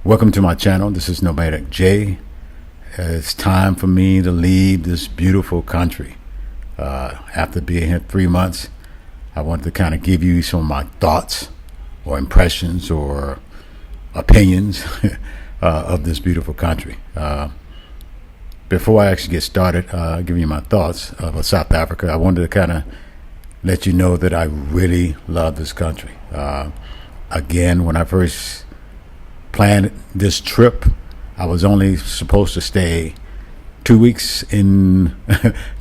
Welcome to my channel. This is Nomadic J. It's time for me to leave this beautiful country. After being here 3 months, I wanted to kind of give you some of my thoughts or impressions or opinions of this beautiful country. Before I actually get started giving you my thoughts about South Africa, I wanted to kind of let you know that I really love this country. Again, when I first planned this trip, I was only supposed to stay 2 weeks in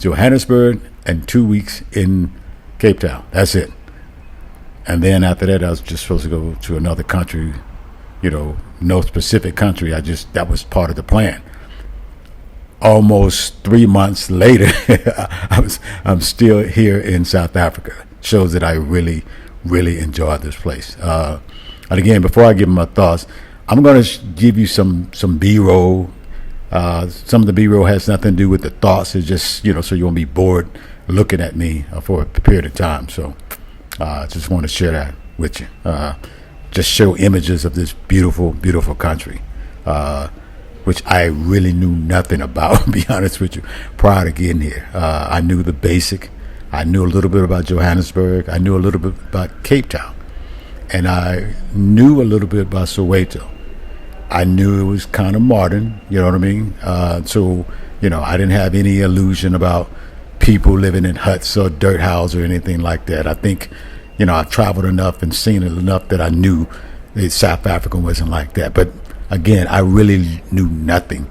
Johannesburg and 2 weeks in Cape Town. That's it. And then after that, I was just supposed to go to another country, no specific country. That was part of the plan. Almost 3 months later, I'm still here in South Africa. Shows that I really, really enjoyed this place. And again, before I give my thoughts, I'm going to give you some B-roll. Some of the B-roll has nothing to do with the thoughts. It's just, so you won't be bored looking at me for a period of time. So I just want to share that with you. Just show images of this beautiful, beautiful country, which I really knew nothing about, to be honest with you, prior to getting here. I knew the basic. I knew a little bit about Johannesburg. I knew a little bit about Cape Town. And I knew a little bit about Soweto. I knew it was kind of modern, you know what I mean? So I didn't have any illusion about people living in huts or dirt houses or anything like that. I think, I've traveled enough and seen it enough that I knew that South Africa wasn't like that. But again, I really knew nothing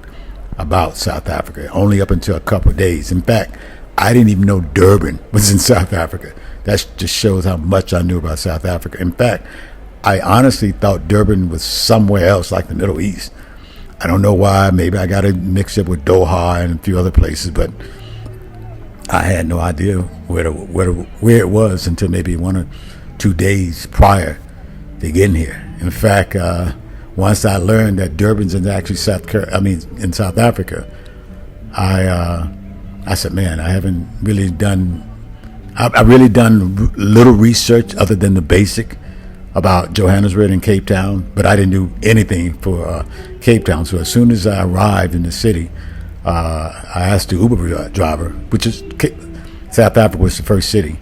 about South Africa, only up until a couple of days. In fact, I didn't even know Durban was in South Africa. That just shows how much I knew about South Africa. In fact, I honestly thought Durban was somewhere else, like the Middle East. I don't know why. Maybe I got it mixed up with Doha and a few other places, but I had no idea where it was until maybe 1 or 2 days prior to getting here. In fact, once I learned that Durban's in actually in South Africa, I said, man, I haven't really done. I've really done little research other than the basic about Johannesburg and Cape Town, but I didn't do anything for Cape Town. So as soon as I arrived in the city, I asked the Uber driver, which is South Africa was the first city.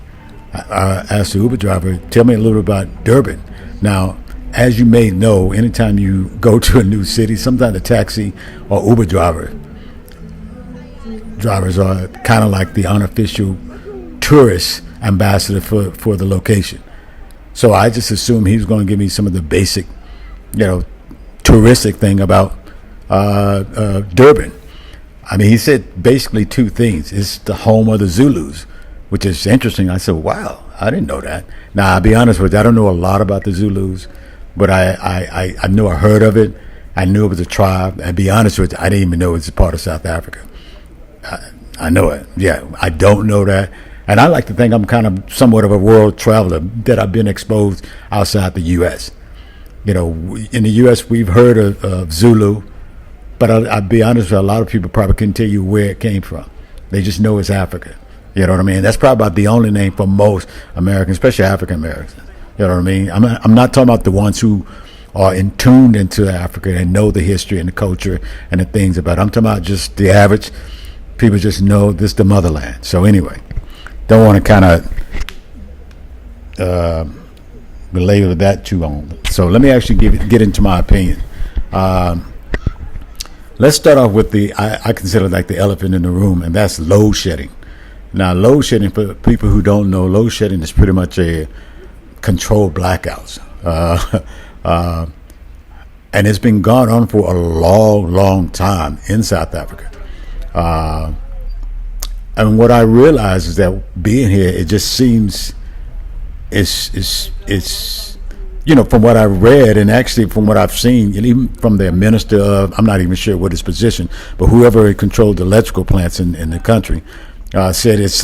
I asked the Uber driver, tell me a little about Durban. Now, as you may know, anytime you go to a new city, sometimes the taxi or Uber drivers are kind of like the unofficial tourist ambassador for the location. So I just assumed he was going to give me some of the basic, touristic thing about Durban. I mean, he said basically two things. It's the home of the Zulus, which is interesting. I said, wow, I didn't know that. Now, I'll be honest with you, I don't know a lot about the Zulus, but I knew I heard of it. I knew it was a tribe. And be honest with you, I didn't even know it was a part of South Africa. I know it. Yeah, I don't know that. And I like to think I'm kind of somewhat of a world traveler, that I've been exposed outside the U.S. In the U.S., we've heard of Zulu, but I'll be honest with you, a lot of people probably couldn't tell you where it came from. They just know it's Africa. You know what I mean? That's probably about the only name for most Americans, especially African Americans. You know what I mean? I'm not talking about the ones who are tuned into Africa and know the history and the culture and the things about it. I'm talking about just the average people just know this is the motherland. So anyway. Don't want to kind of belabor that too long. So let me actually get into my opinion. Let's start off with I consider like the elephant in the room, and that's load shedding. Now, load shedding, for people who don't know, load shedding is pretty much a controlled blackouts. And it's been going on for a long, long time in South Africa. And what I realize is that being here, it just seems it's from what I've read and actually from what I've seen, and even from the minister of, I'm not even sure what his position, but whoever controlled the electrical plants in the country, said it's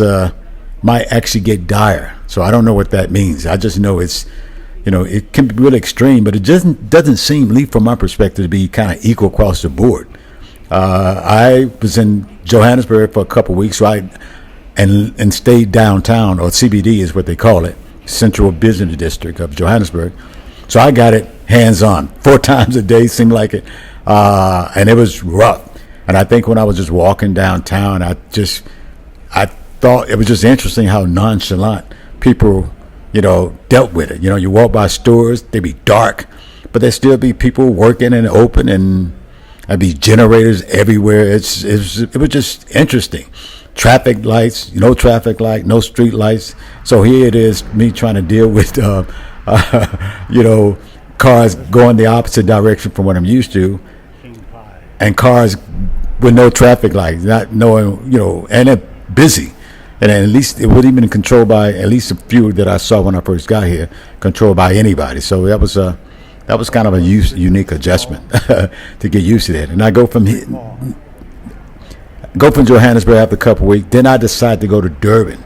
might actually get dire. So I don't know what that means. I just know it's, it can be really extreme, but it just doesn't seem, at least from my perspective, to be kind of equal across the board. I was in Johannesburg for a couple of weeks, right, and stayed downtown, or CBD is what they call it, Central Business District of Johannesburg. So I got it hands-on 4 times a day, seemed like it, and it was rough. And I think when I was just walking downtown, I thought it was just interesting how nonchalant people, dealt with it. You walk by stores, they be dark, but there still be people working and open, and there'd be generators everywhere. It was just interesting. Traffic lights, no traffic light, no street lights. So here it is, me trying to deal with, cars going the opposite direction from what I'm used to, and cars with no traffic lights, not knowing, and they're busy. And at least it wasn't even controlled by, at least a few that I saw when I first got here, controlled by anybody. So that was kind of a unique adjustment to get used to that. And I go from Johannesburg after a couple of weeks. Then I decided to go to Durban.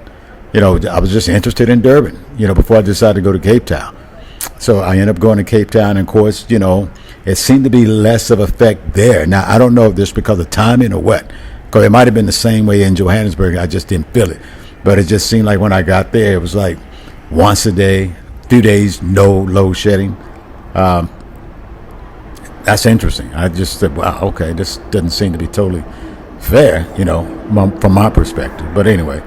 I was just interested in Durban, before I decided to go to Cape Town. So I ended up going to Cape Town, and of course, it seemed to be less of effect there. Now, I don't know if this is because of timing or what, because it might have been the same way in Johannesburg. I just didn't feel it. But it just seemed like when I got there, it was like once a day, 2 days, no load shedding. That's interesting. I just said, wow, okay, this doesn't seem to be totally fair, from my perspective. But anyway,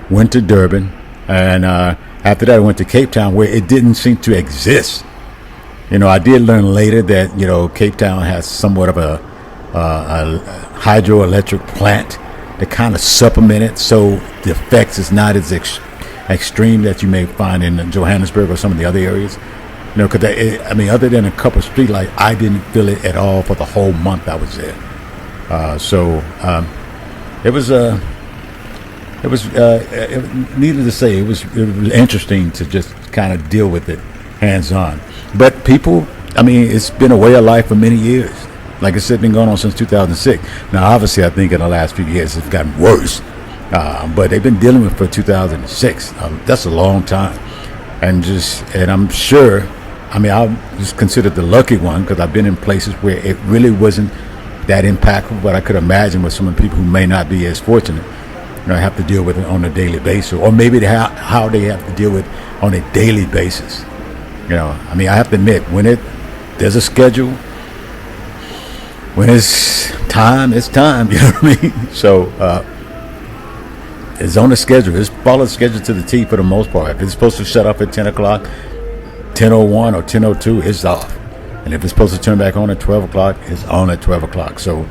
went to Durban, and after that I went to Cape Town, where it didn't seem to exist. I did learn later that, Cape Town has somewhat of a hydroelectric plant that kind of supplement it, so the effects is not as extreme that you may find in Johannesburg or some of the other areas. Because other than a couple of street lights, I didn't feel it at all for the whole month I was there. Needless to say, it was interesting to just kind of deal with it hands-on. But people, it's been a way of life for many years. Like I said, it's been going on since 2006. Now, obviously, I think in the last few years it's gotten worse. But they've been dealing with it for 2006. That's a long time. And I'm sure, I'm just considered the lucky one, because I've been in places where it really wasn't that impactful, but I could imagine with some of the people who may not be as fortunate, have to deal with it on a daily basis, or maybe how they have to deal with it on a daily basis. I have to admit, when there's a schedule, when it's time, it's time. You know what I mean? So it's on the schedule. It's followed the schedule to the T for the most part. If it's supposed to shut off at 10 o'clock, 10:01 or 10:02, it's off. And if it's supposed to turn back on at 12 o'clock, it's on at 12 o'clock. So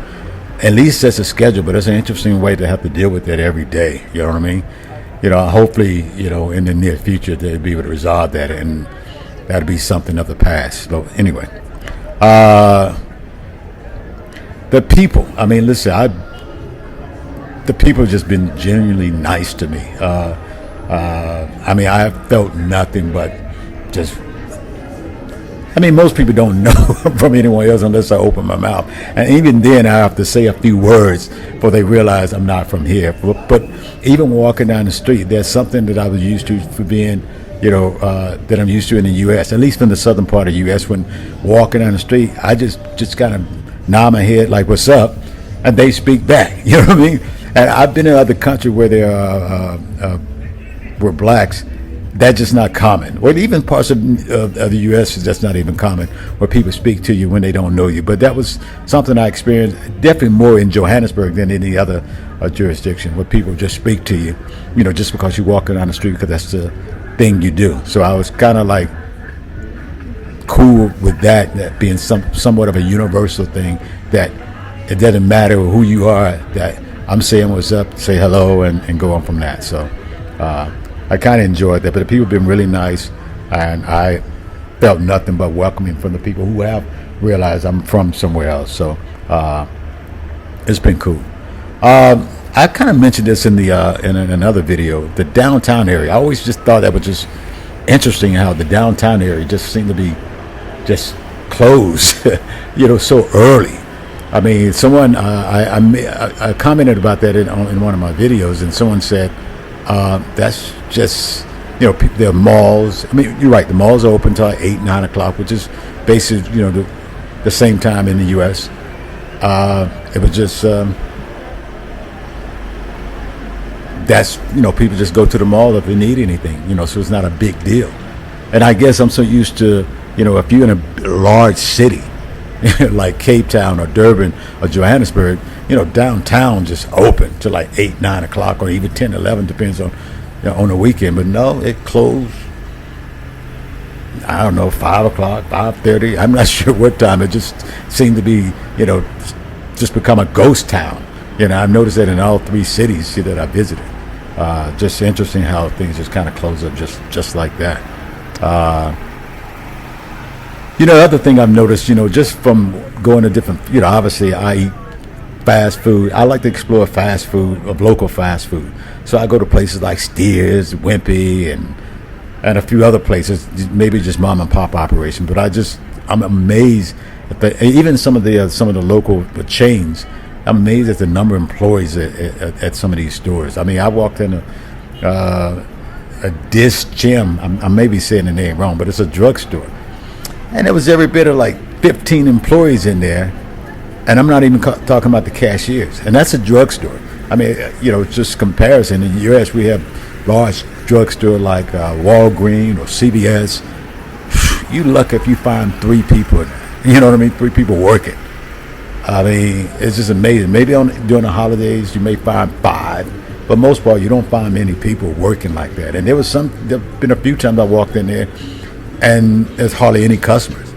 at least that's a schedule, but it's an interesting way to have to deal with that every day. You know what I mean? Hopefully, in the near future, they'll be able to resolve that, and that'll be something of the past. So anyway, the people, listen, the people have just been genuinely nice to me. I have felt nothing but just, most people don't know from anyone else unless I open my mouth. And even then, I have to say a few words before they realize I'm not from here. But even walking down the street, there's something that I was used to for being, that I'm used to in the U.S., at least in the southern part of the U.S. When walking down the street, I just kind of nod my head like, what's up? And they speak back. You know what I mean? And I've been in other countries where there were blacks. That's just not common. Or even parts of the U.S. is just not even common, where people speak to you when they don't know you. But that was something I experienced definitely more in Johannesburg than any other jurisdiction, where people just speak to you, just because you're walking down the street, because that's the thing you do. So I was kind of like cool with that being somewhat of a universal thing, that it doesn't matter who you are, that I'm saying what's up, say hello, and go on from that. So I kind of enjoyed that. But the people have been really nice, and I felt nothing but welcoming from the people who have realized I'm from somewhere else. So it's been cool. I kind of mentioned this in another video, the downtown area. I always just thought that was just interesting how the downtown area just seemed to be just closed, so early. Someone I commented about that in one of my videos, and someone said that's just there are malls. You're right. The malls are open till 8, 9 o'clock, which is basically the same time in the U.S. It was just that's people just go to the mall if they need anything. So it's not a big deal. And I guess I'm so used to if you're in a large city like Cape Town or Durban or Johannesburg, downtown just open till like 8, 9 o'clock, or even 10, 11, depends on the weekend. But no, it closed, I don't know, 5 o'clock, 5:30. I'm not sure what time. It just seemed to be, just become a ghost town. I've noticed that in all 3 cities that I visited. Just interesting how things just kind of close up just like that. The other thing I've noticed, just from going to different, obviously I eat fast food. I like to explore fast food, of local fast food. So I go to places like Steers, Wimpy, and a few other places, maybe just mom and pop operation. But I'm amazed at even some of the local chains. I'm amazed at the number of employees at some of these stores. I mean, I walked in a disc gym. I may be saying the name wrong, but it's a drugstore. And there was every bit of like 15 employees in there. And I'm not even talking about the cashiers. And that's a drugstore. I mean, it's just comparison. In the U.S., we have large drugstore like Walgreens or CVS. You lucky if you find 3 people in there. You know what I mean? 3 people working. I mean, it's just amazing. Maybe during the holidays you may find 5, but most part you don't find many people working like that. And there've been a few times I walked in there, and there's hardly any customers.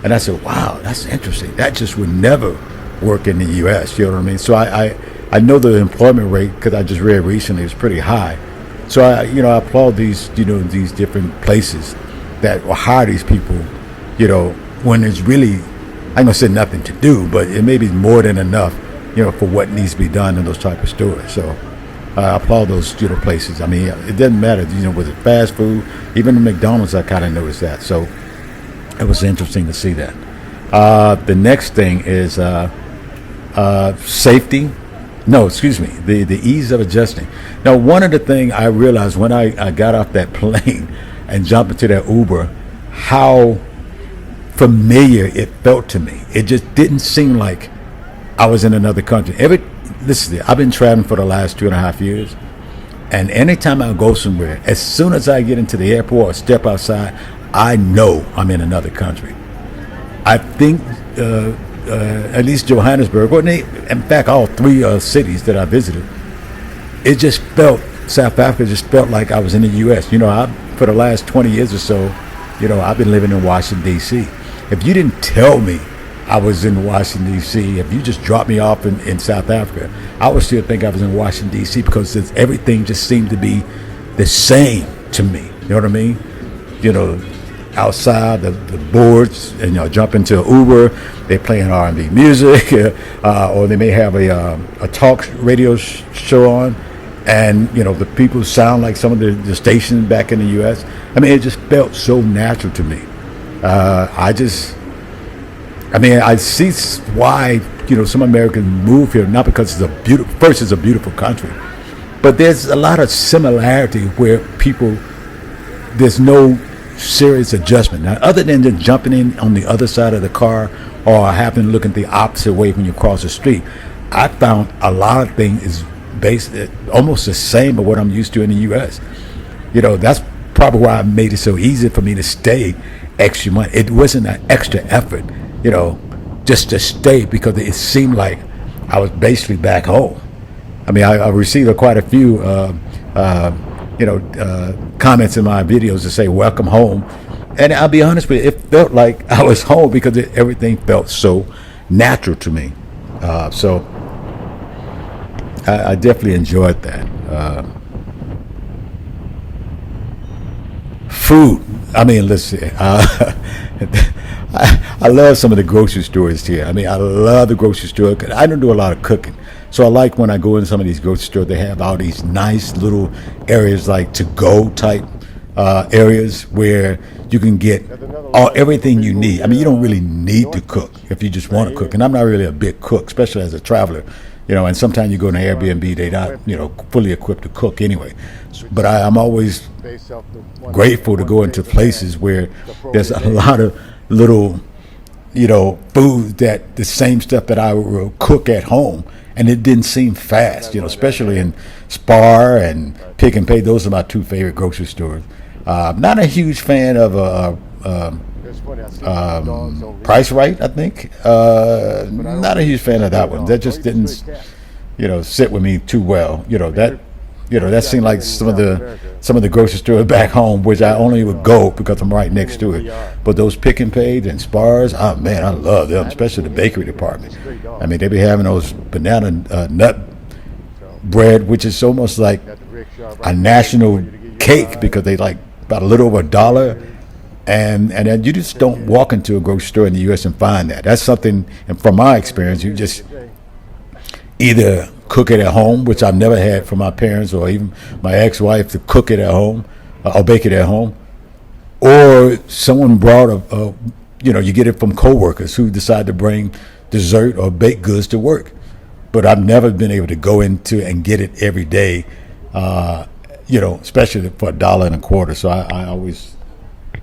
And I said, "Wow, that's interesting. That just would never work in the U.S." You know what I mean? So I know the employment rate, because I just read recently, is pretty high. So I applaud these these different places that will hire these people. When there's really, I'm gonna say nothing to do, but it may be more than enough, for what needs to be done in those type of stores. So I applaud those places. I mean, it doesn't matter, was it fast food, even the McDonald's. I kind of noticed that. So it was interesting to see that. The next thing is safety. No, excuse me. The ease of adjusting. Now, one of the things I realized when I got off that plane and jumped into that Uber, how familiar it felt to me. It just didn't seem like I was in another country. Listen, I've been traveling for the last 2.5 years, and anytime I go somewhere, as soon as I get into the airport or step outside, I know I'm in another country. I think at least Johannesburg, in fact, all 3 cities that I visited, South Africa just felt like I was in the U.S. For the last 20 years or so, I've been living in Washington, D.C. If you didn't tell me I was in Washington, D.C., if you just dropped me off in South Africa, I would still think I was in Washington, D.C., because everything just seemed to be the same to me. You know what I mean? Outside the boards, and jump into an Uber, they're playing R&B music, or they may have a talk radio show on, and the people sound like some of the stations back in the U.S. I mean, it just felt so natural to me. I see why some Americans move here, not because it's a beautiful country, but there's a lot of similarity where there's no serious adjustment. Now, other than just jumping in on the other side of the car or having to look at the opposite way when you cross the street, I found a lot of things is based almost the same of what I'm used to in the U.S. That's probably why I made it so easy for me to stay extra month. It wasn't an extra effort, just to stay, because it seemed like I was basically back home. I mean, I received quite a few comments in my videos to say welcome home, and I'll be honest with you, it felt like I was home because everything felt so natural to me. So I definitely enjoyed that. Food. I mean, listen, I love some of the grocery stores here. I mean, I love the grocery store. I don't do a lot of cooking. So I like when I go in some of these grocery stores, they have all these nice little areas, like to-go type areas, where you can get everything you need. I mean, you don't really need to cook if you just want to cook. And I'm not really a big cook, especially as a traveler. And sometimes you go in an Airbnb, they're not, fully equipped to cook anyway. But I'm always grateful to go into places where there's a lot of little, food that the same stuff that I would cook at home, and it didn't seem fast, especially in Spar and Pick and Pay. Those are my 2 favorite grocery stores. Not a huge fan of Price Right, I think. Not a huge fan of that one. That just didn't, sit with me too well. That seemed like some of the grocery stores back home, which I only would go because I'm right next to it. But those Pick and Pay and Spars, oh man, I love them, especially the bakery department. I mean, they be having those banana nut bread, which is almost like a national cake because they like about a little over $1. And then you just don't walk into a grocery store in the U.S. and find that. That's something, and from my experience, you just either cook it at home, which I've never had from my parents or even my ex-wife to cook it at home or bake it at home, or someone brought you get it from coworkers who decide to bring dessert or baked goods to work. But I've never been able to go into and get it every day, especially for $1.25. So I always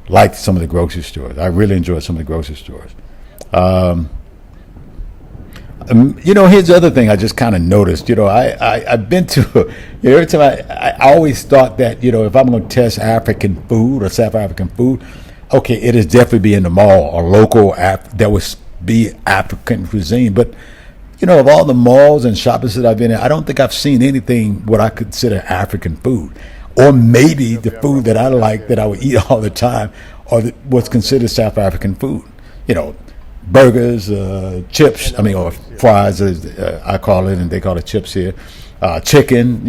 liked some of the grocery stores. I really enjoyed some of the grocery stores. Here's the other thing I just kind of noticed. I've been to, every time I always thought that, if I'm going to test African food or South African food, okay, it is definitely be in the mall or local that would be African cuisine. But, of all the malls and shoppers that I've been in, I don't think I've seen anything what I consider African food. Or maybe the food that I like that I would eat all the time or what's considered South African food. Burgers, chips, or fries, as I call it, and they call it chips here. Chicken,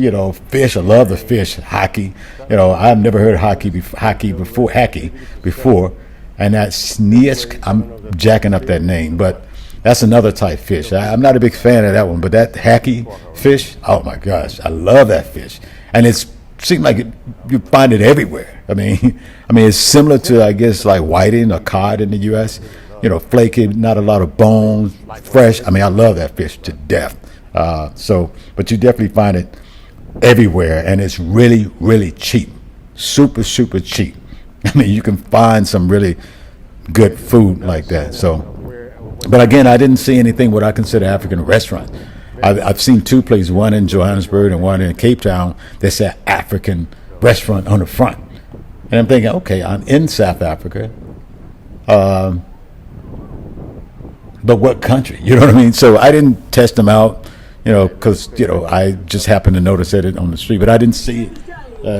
fish. I love the fish. Hockey. I've never heard hacky before. And that sneesk, I'm jacking up that name, but that's another type fish. I'm not a big fan of that one, but that hacky fish, oh my gosh, I love that fish. And it seems like you find it everywhere. I mean, it's similar to, I guess, like whiting or cod in the U.S., flaky, not a lot of bones, fresh. I love that fish to death. But you definitely find it everywhere, and it's really, really cheap. Super, super cheap. You can find some really good food like that. But again, I didn't see anything what I consider African restaurant. I've seen two places, one in Johannesburg and one in Cape Town, that said African restaurant on the front. And I'm thinking, okay, I'm in South Africa. But what country? You know what I mean? So I didn't test them out, because, I just happened to notice it on the street. But I didn't see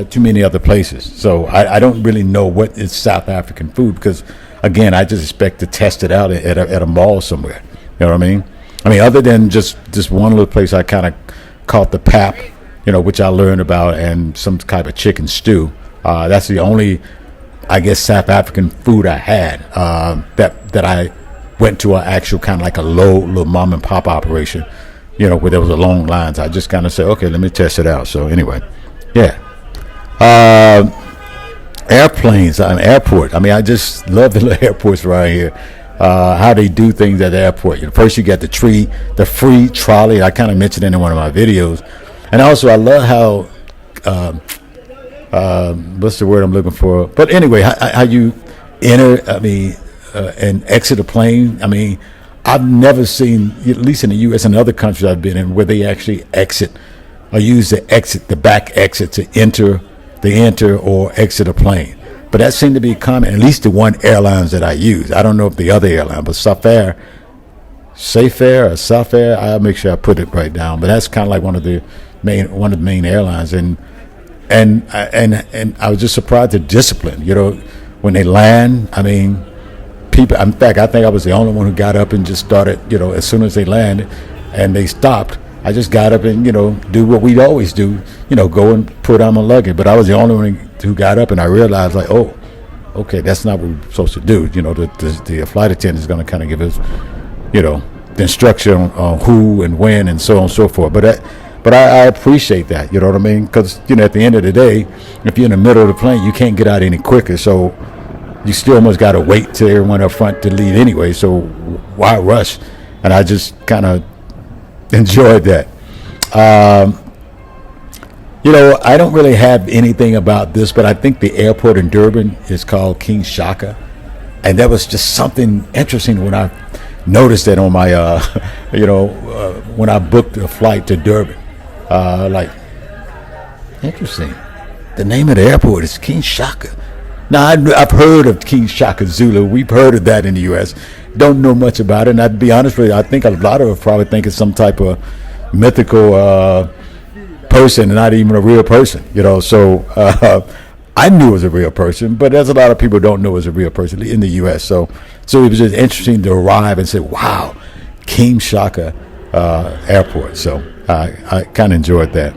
too many other places. So I don't really know what is South African food because, again, I just expect to test it out at a mall somewhere. You know what I mean? Other than just one little place I kind of caught the pap, which I learned about, and some type of chicken stew. That's the only, I guess, South African food I had that I went to an actual kind of like a little mom and pop operation, where there was a long lines. I just kind of said, okay, let me test it out. So anyway, yeah. Airplanes, airport. I just love the little airports around here. How they do things at the airport. First you get the free trolley. I kind of mentioned it in one of my videos. And also I love how, what's the word I'm looking for? But anyway, how you enter, and exit a plane. I've never seen, at least in the U.S. and other countries I've been in, where they actually exit or use the back exit to enter or exit a plane. But that seemed to be common, at least the one airlines that I use. I don't know if the other airline, but Safair, I'll make sure I put it right down. But that's kind of like one of the main airlines, and I was just surprised at discipline. When they land, people. In fact, I think I was the only one who got up and just started. As soon as they landed and they stopped, I just got up and do what we always do. Go and put on my luggage. But I was the only one who got up, and I realized, like, oh, okay, that's not what we're supposed to do. The flight attendant is going to kind of give us, the instruction on who and when and so on and so forth. But I appreciate that. You know what I mean? Because at the end of the day, if you're in the middle of the plane, you can't get out any quicker. So you still almost got to wait till everyone up front to leave anyway. So why rush? And I just kind of enjoyed that. I don't really have anything about this, but I think the airport in Durban is called King Shaka, and that was just something interesting when I noticed that on my, when I booked a flight to Durban. Interesting. The name of the airport is King Shaka. Now, I've heard of King Shaka Zulu. We've heard of that in the U.S. Don't know much about it. And I'd be honest with you, I think a lot of us probably think it's some type of mythical person and not even a real person, you know. So I knew it was a real person, but there's a lot of people who don't know it was a real person in the U.S. So it was just interesting to arrive and say, wow, King Shaka Airport. So I kind of enjoyed that.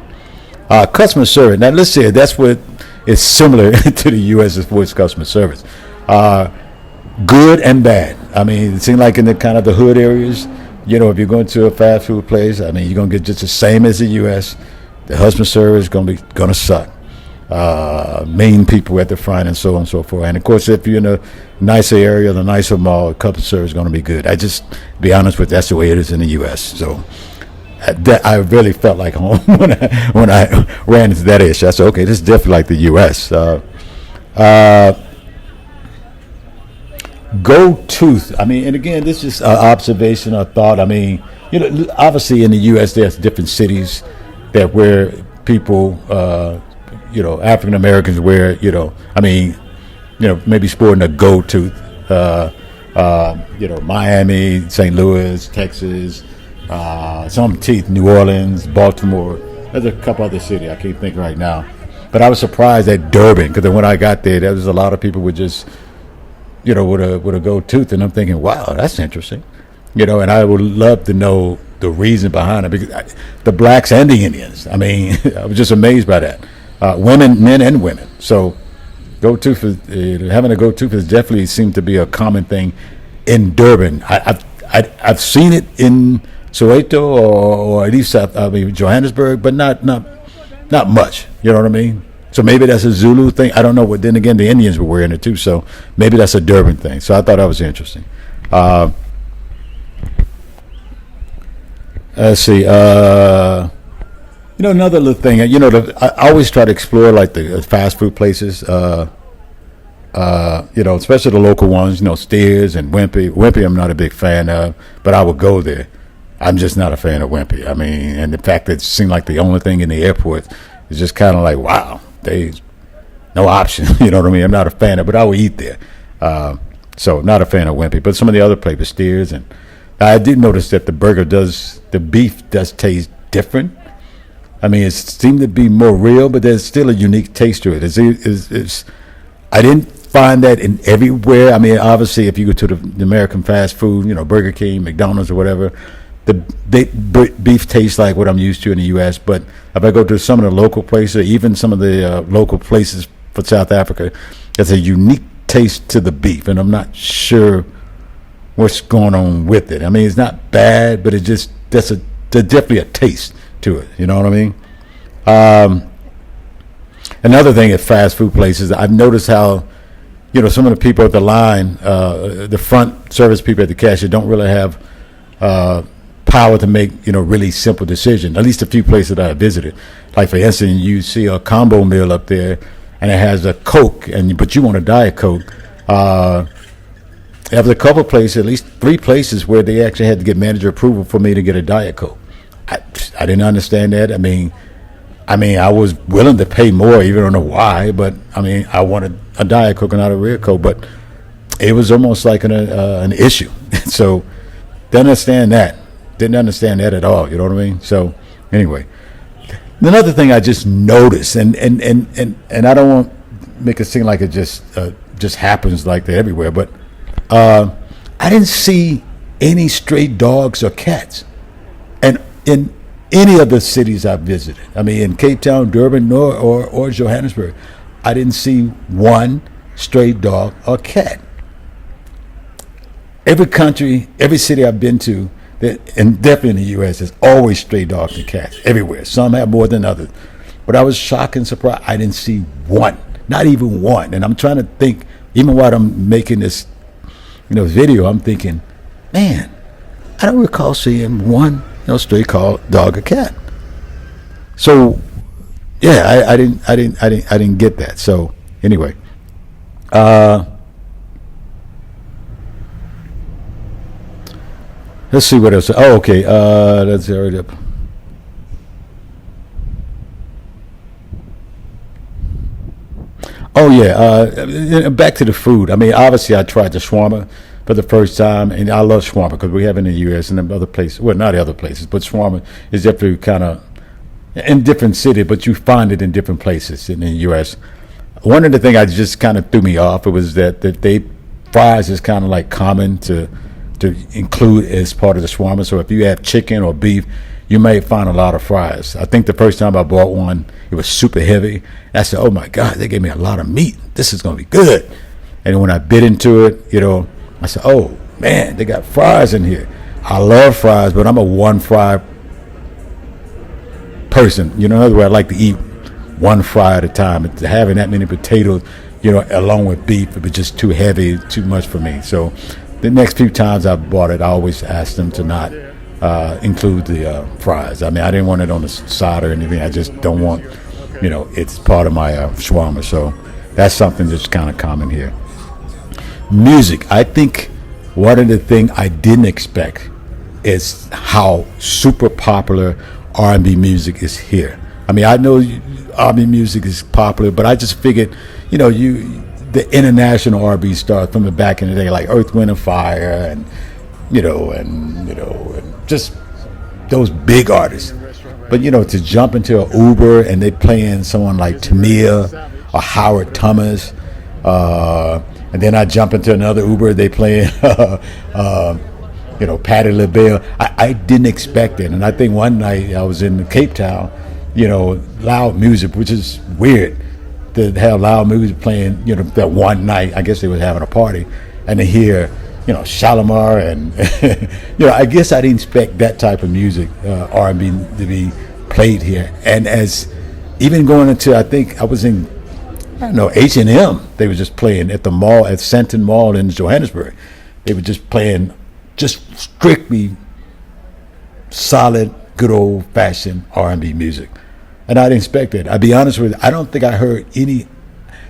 Customer service. Now, let's say that's what is similar to the U.S. as far as customer service. Good and bad. I mean, it seems like in the kind of the hood areas, you know, if you're going to a fast food place, I mean, you're going to get just the same as the U.S. The customer service is going to suck. Mean people at the front and so on and so forth. And, of course, if you're in a nicer area, the nicer mall, customer service is going to be good. I just, be honest with you, that's the way it is in the U.S. So I really felt like home when I ran into that issue. I said, okay, this is definitely like the U.S. Go-to. I mean, and again, this is an observation or thought. I mean, you know, obviously in the U.S. there's different cities that where people, you know, African Americans wear, you know, I mean, you know, maybe sporting a go-to. You know, Miami, St. Louis, Texas, some teeth, New Orleans, Baltimore. There's a couple other cities I can't think right now. But I was surprised at Durban because when I got there was a lot of people with just, you know, with a gold tooth, and I'm thinking, wow, that's interesting, you know. And I would love to know the reason behind it because the blacks and the Indians. I mean, I was just amazed by that. Women, men, and women. So, gold tooth having a gold tooth has definitely seemed to be a common thing in Durban. I've seen it in Soweto or at least Johannesburg, but not much. You know what I mean? So maybe that's a Zulu thing. I don't know. But then again, the Indians were wearing it too. So maybe that's a Durban thing. So I thought that was interesting. Let's see. You know, another little thing. You know, I always try to explore like the fast food places. You know, especially the local ones. You know, Steers and Wimpy. Wimpy, I'm not a big fan of, but I would go there. I'm just not a fan of Wimpy. I mean, and the fact that it seemed like the only thing in the airport is just kind of like, wow. There's no option, you know what I mean? I'm not a fan of it, but I will eat there. So not a fan of Wimpy, but some of the other places, Steers, and I did notice that the beef does taste different. I mean, it seemed to be more real, but there's still a unique taste to it. I didn't find that in everywhere. I mean, obviously, if you go to the American fast food, you know, Burger King, McDonald's, or whatever, the beef tastes like what I'm used to in the U.S., but if I go to some of the local places, even some of the local places for South Africa, there's a unique taste to the beef, and I'm not sure what's going on with it. I mean, it's not bad, but there's definitely a taste to it. You know what I mean? Another thing at fast food places, I've noticed how, you know, some of the people at the line, the front service people at the cashier don't really have power to make, you know, really simple decisions. At least a few places that I visited. Like for instance, you see a combo meal up there, and it has a Coke, but you want a Diet Coke. There was a couple places, at least 3 places, where they actually had to get manager approval for me to get a Diet Coke. I didn't understand that. I mean, I was willing to pay more, even don't know why, but I mean, I wanted a Diet Coke and not a real Coke, but it was almost like an issue. So, didn't understand that at all. You know what I mean? So, anyway, another thing I just noticed, and I don't want to make it seem like it just happens like that everywhere, but I didn't see any stray dogs or cats, and in any of the cities I visited. I mean, in Cape Town, Durban, or Johannesburg, I didn't see one stray dog or cat. Every country, every city I've been to, and definitely in the U.S., there's always stray dogs and cats everywhere. Some have more than others. But I was shocked and surprised. I didn't see one, not even one. And I'm trying to think, even while I'm making this, you know, video, I'm thinking, man, I don't recall seeing one, you know, stray dog or cat. So, yeah, I didn't get that. So, anyway, let's see what else. Oh, okay. Let's hurry up. Oh yeah. Back to the food. I mean, obviously, I tried the shawarma for the first time, and I love shawarma because we have it in the U.S. and in other places. Well, not other places, but shawarma is definitely kind of in different cities, but you find it in different places in the U.S. One of the things I just kind of threw me off, it was that they fries is kind of like common to include as part of the shawarma. So if you have chicken or beef, you may find a lot of fries. I think the first time I bought one, it was super heavy. I said, "Oh my God, they gave me a lot of meat. This is gonna be good." And when I bit into it, I said, "Oh man, they got fries in here." I love fries, but I'm a one fry person. In other words, I like to eat one fry at a time. And having that many potatoes, along with beef, it was just too heavy, too much for me. So the next few times I bought it, I always asked them to not include the fries. I mean, I didn't want it on the side or anything. I just don't want, it's part of my shawarma. So that's something that's kind of common here. Music. I think one of the things I didn't expect is how super popular R&B music is here. I mean, I know R&B music is popular, but I just figured, the international R&B stars from the back in the day, like Earth, Wind, and Fire, and just those big artists. But to jump into an Uber and they playing someone like Tamia or Howard Thomas, and then I jump into another Uber, they playing Patti LaBelle. I didn't expect it, and I think one night I was in Cape Town. Loud music, which is weird to have loud music playing, that one night. I guess they were having a party, and to hear, Shalimar and, I guess I didn't expect that type of music, R&B, to be played here. And as even going into, I think I was in, H&M, they were just playing at the mall, at Centon Mall in Johannesburg. They were just playing just strictly solid, good old-fashioned R&B music. And I didn't expect it. I'll be honest with you, I don't think I heard any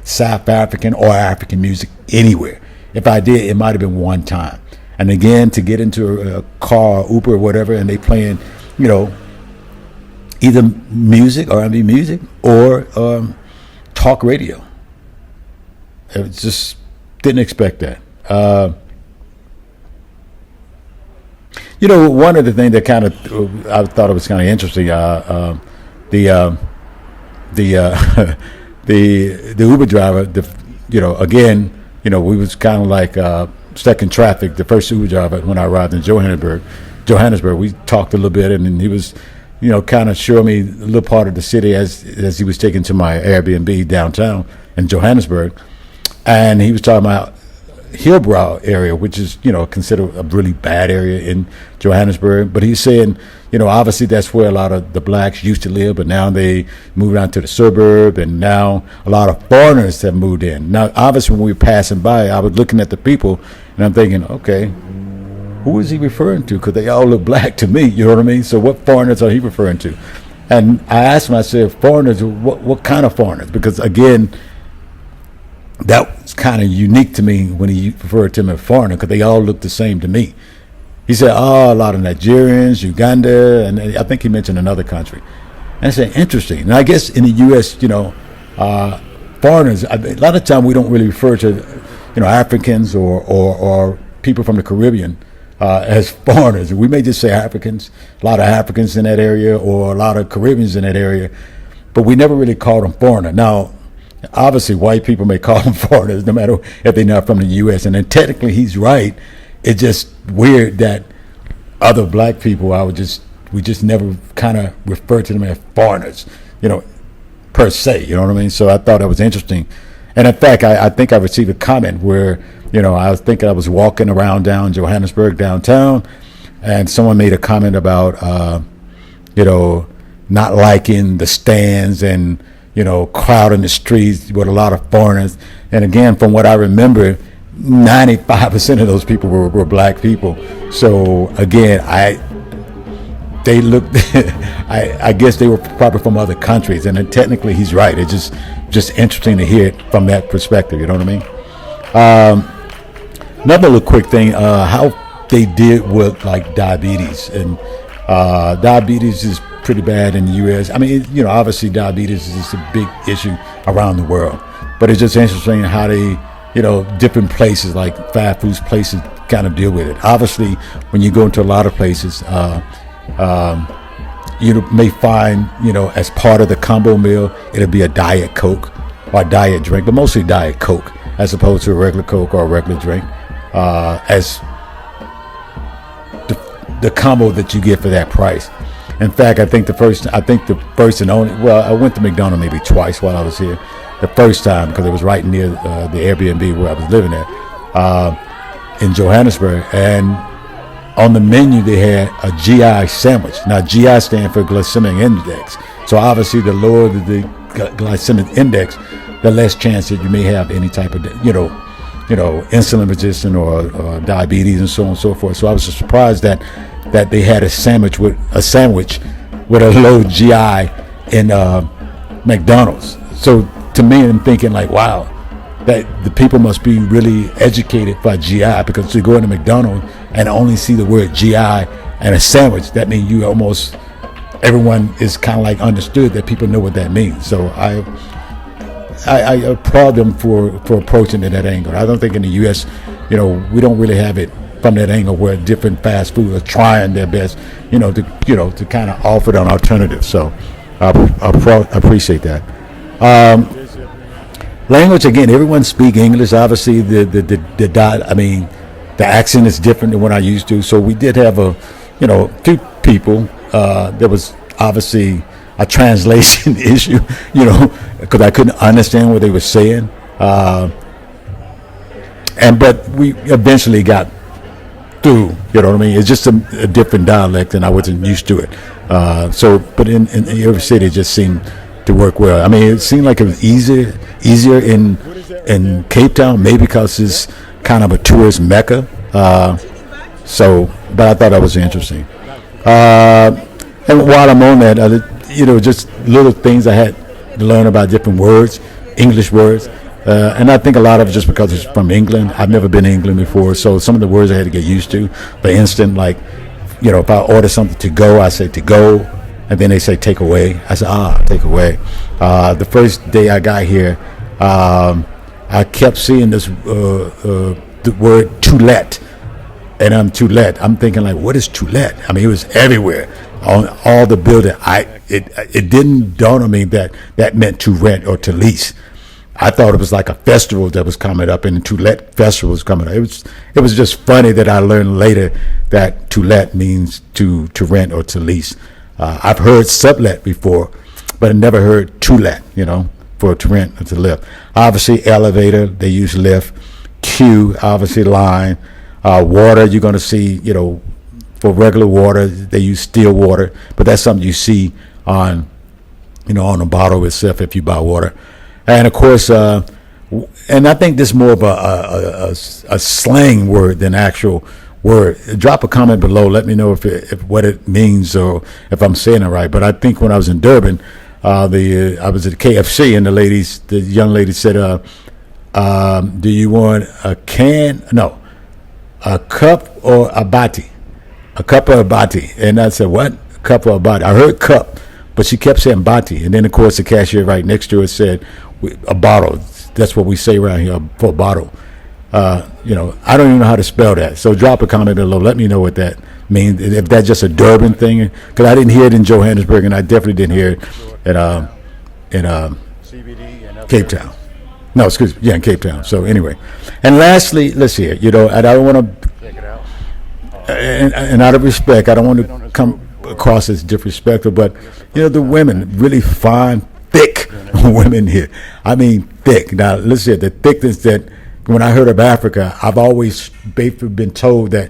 South African or African music anywhere. If I did, it might have been one time. And again, to get into a car, Uber, or whatever, and they playing, either music, R&B music, or talk radio. I just didn't expect that. One of the things that kind of I thought it was kind of interesting. The Uber driver, again, we was kind of like stuck in traffic. The first Uber driver when I arrived in Johannesburg, we talked a little bit, and then he was, kind of showing me a little part of the city as he was taking to my Airbnb downtown in Johannesburg, and he was talking about Hillbrow area, which is, considered a really bad area in Johannesburg. But he's saying, obviously that's where a lot of the blacks used to live, but now they moved out to the suburb, and now a lot of foreigners have moved in. Now, obviously, when we were passing by, I was looking at the people, and I'm thinking, okay, who is he referring to? Because they all look black to me, you know what I mean? So what foreigners are he referring to? And I asked him, I said, foreigners, what kind of foreigners? Because, again, that was kind of unique to me when he referred to them as foreigner, because they all look the same to me. He said, a lot of Nigerians, Uganda, and I think he mentioned another country. And I said, interesting. And I guess in the U.S., foreigners, a lot of time we don't really refer to, Africans or people from the Caribbean as foreigners. We may just say Africans, a lot of Africans in that area, or a lot of Caribbeans in that area, but we never really called them foreigner. Now, obviously, white people may call them foreigners, no matter if they're not from the U.S. And then technically, he's right. It's just weird that other black people, we just never kind of refer to them as foreigners, per se. You know what I mean? So I thought that was interesting. And in fact, I think I received a comment where, I think I was walking around down Johannesburg downtown, and someone made a comment about, not liking the stands and, crowd in the streets with a lot of foreigners. And again, from what I remember, 95% of those people were black people. So again, they looked, I guess they were probably from other countries. And then technically he's right. It's just interesting to hear it from that perspective. You know what I mean? Another little quick thing, how they did with like diabetes. And diabetes is pretty bad in the U.S. I mean, obviously diabetes is a big issue around the world. but it's just interesting how they, different places like fast food places kind of deal with it. Obviously, when you go into a lot of places, you may find, as part of the combo meal, it'll be a Diet Coke or a diet drink, but mostly Diet Coke as opposed to a regular Coke or a regular drink, as the combo that you get for that price. In fact, I think the first and only, well, I went to McDonald's maybe twice while I was here. The first time, because it was right near the Airbnb where I was living at, in Johannesburg, and on the menu they had a GI sandwich. Now GI stands for glycemic index. So obviously the lower the glycemic index, the less chance that you may have any type of, insulin resistance or diabetes and so on and so forth. So I was surprised that they had a sandwich with a low GI in McDonald's. So to me, I'm thinking like, wow, that the people must be really educated by GI, because to go into McDonald's and only see the word GI and a sandwich, that means everyone is kind of like understood that people know what that means. So I applaud them for approaching it at that angle. I don't think in the U.S., we don't really have it from that angle where different fast food are trying their best, to kind of offer an alternative. So I appreciate that. Language, again, everyone speak English. Obviously, the accent is different than what I used to. So we did have two people. There was obviously a translation issue, because I couldn't understand what they were saying. But we eventually got through. You know what I mean? It's just a different dialect, and I wasn't used to it. But in every city, it just seemed to work well. I mean, it seemed like it was easier in Cape Town, maybe because it's kind of a tourist mecca. But I thought that was interesting. And while I'm on that, just little things I had to learn about different words, English words. And I think a lot of it just because it's from England. I've never been to England before, so some of the words I had to get used to. For instance, like, if I order something to go, I say to go. And then they say take away. I said, take away. The first day I got here, I kept seeing this the word to let, and to let. I'm thinking like, what is to let? I mean, it was everywhere on all the building. It didn't dawn on me that meant to rent or to lease. I thought it was like a festival that was coming up, and to let festival was coming up. It was just funny that I learned later that to let means to rent or to lease. I've heard sublet before, but I never heard to let, for to rent or to live. Obviously, elevator, they use lift. Queue, obviously, line. Water, you're going to see, for regular water, they use still water, but that's something you see on the bottle itself if you buy water. And of course, and I think this is more of a slang word than actual word. Drop a comment below. Let me know if what it means or if I'm saying it right. But I think when I was in Durban, I was at KFC, and the young lady said, "Do you want a can? No, a cup or a bati? A cup or a bati?" And I said, "What? A cup or a bati?" I heard cup, but she kept saying bati. And then of course the cashier right next to it said, "A bottle." That's what we say around here for a bottle. I don't even know how to spell that. So drop a comment below. Let me know what that means. If that's just a Durban thing, because I didn't hear it in Johannesburg, and I definitely didn't hear it in Cape Town. No, excuse me. Yeah, in Cape Town. So anyway, and lastly, let's hear. And I don't want to. And out of respect, I don't want to come across as disrespectful, but the women, really fine, thick women here. I mean, thick. Now, listen, the thickness that. When I heard of Africa, I've always been told that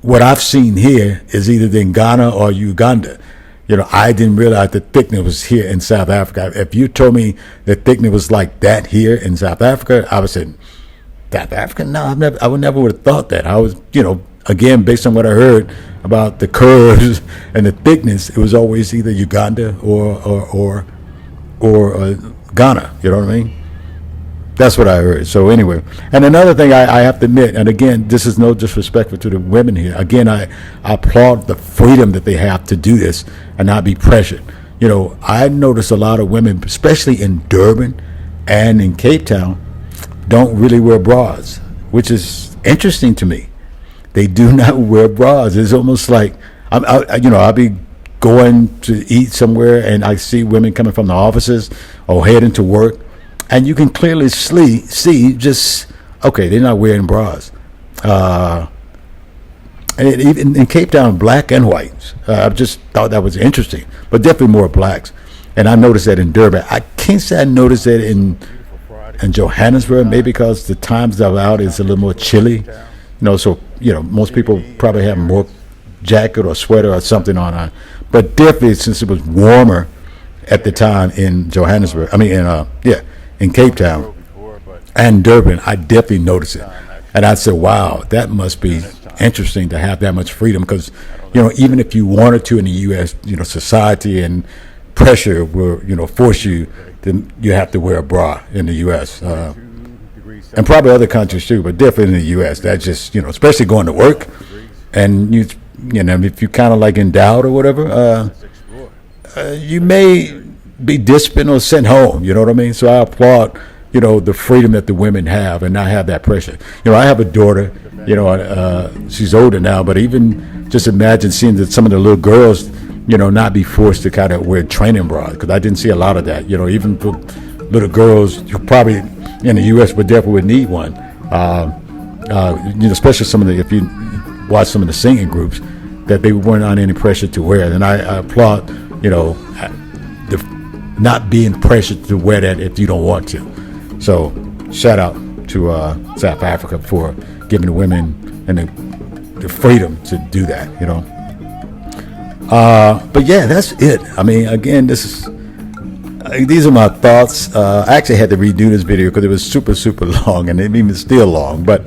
what I've seen here is either in Ghana or Uganda. I didn't realize the thickness was here in South Africa. If you told me the thickness was like that here in South Africa, I would say, South Africa? No, I would never would have thought that. I was, again, based on what I heard about the curves and the thickness, it was always either Uganda or Ghana. You know what I mean? That's what I heard. So anyway, and another thing I have to admit, and again, this is no disrespect to the women here. Again, I applaud the freedom that they have to do this and not be pressured. I notice a lot of women, especially in Durban, and in Cape Town don't really wear bras, which is interesting to me. They do not wear bras. It's almost like I'll be going to eat somewhere and I see women coming from the offices or heading to work, and you can clearly see just okay, they're not wearing bras. And even in Cape Town, black and whites. I just thought that was interesting, but definitely more blacks. And I noticed that in Durban. I can't say I noticed that in Johannesburg, maybe because the times I'm out is a little more chilly. So most people probably have more jacket or sweater or something on. But definitely, since it was warmer at the time in Johannesburg, in Cape Town and Durban, I definitely noticed it. And I said, wow, that must be interesting to have that much freedom, because even if you wanted to in the U.S., society and pressure will force you, then you have to wear a bra in the U.S. And probably other countries too, but definitely in the U.S. That just especially going to work, and if you're kind of like in doubt or whatever, you may be disciplined or sent home. You know what I mean? So I applaud the freedom that the women have and not have that pressure. I have a daughter. She's older now, but even just imagine seeing that some of the little girls, not be forced to kind of wear training bras, because I didn't see a lot of that. Even for little girls, who probably in the U.S. would definitely would need one. Especially if you watch some of the singing groups, that they weren't under any pressure to wear it. And I applaud, the not being pressured to wear that if you don't want to. So shout out to South Africa for giving the women and the freedom to do that, But yeah, that's it. I mean, again, these are my thoughts. I actually had to redo this video because it was super, super long, and it even still long. But,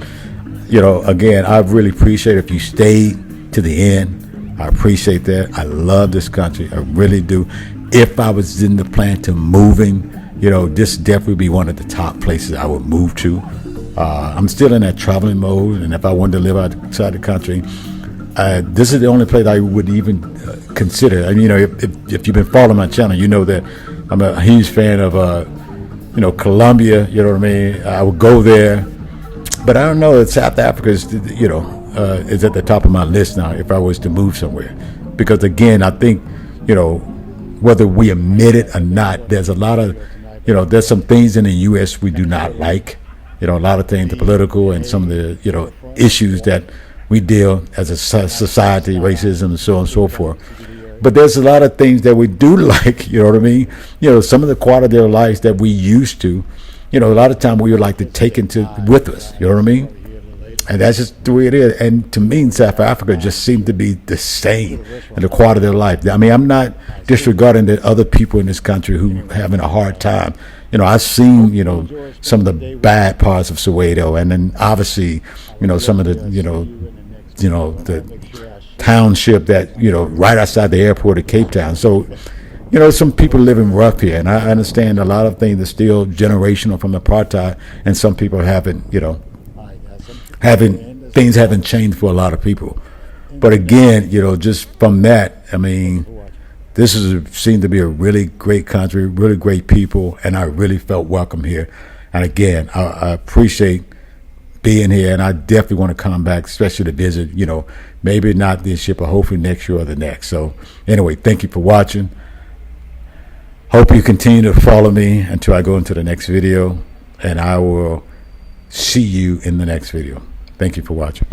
again, I really appreciate if you stayed to the end. I appreciate that. I love this country. I really do. If I was in the plan to moving, this definitely be one of the top places I would move to. I'm still in that traveling mode, and if I wanted to live outside the country, this is the only place I would even consider. And if you've been following my channel, you know that I'm a huge fan of Colombia. You know what I mean? I would go there, but I don't know that South Africa is is at the top of my list now if I was to move somewhere, because again, I think whether we admit it or not, there's a lot of there's some things in the U.S. we do not like. A lot of things, the political and some of the, issues that we deal as a society, racism and so on and so forth. But there's a lot of things that we do like, you know what I mean? Some of the quality of life that we used to, a lot of time we would like to take with us, you know what I mean? And that's just the way it is. And to me, in South Africa just seemed to be the same in the quality of life. I mean, I'm not disregarding the other people in this country who having a hard time. I've seen, some of the bad parts of Soweto, and then obviously, some of the, the township that, right outside the airport of Cape Town. So, some people living rough here, and I understand a lot of things are still generational from apartheid, and some people haven't changed for a lot of people. But again, just from that, I mean, this seemed to be a really great country, really great people, and I really felt welcome here. And again, I appreciate being here, and I definitely want to come back, especially to visit, maybe not this year, but hopefully next year or the next. So anyway, thank you for watching. Hope you continue to follow me until I go into the next video, and I will see you in the next video. Thank you for watching.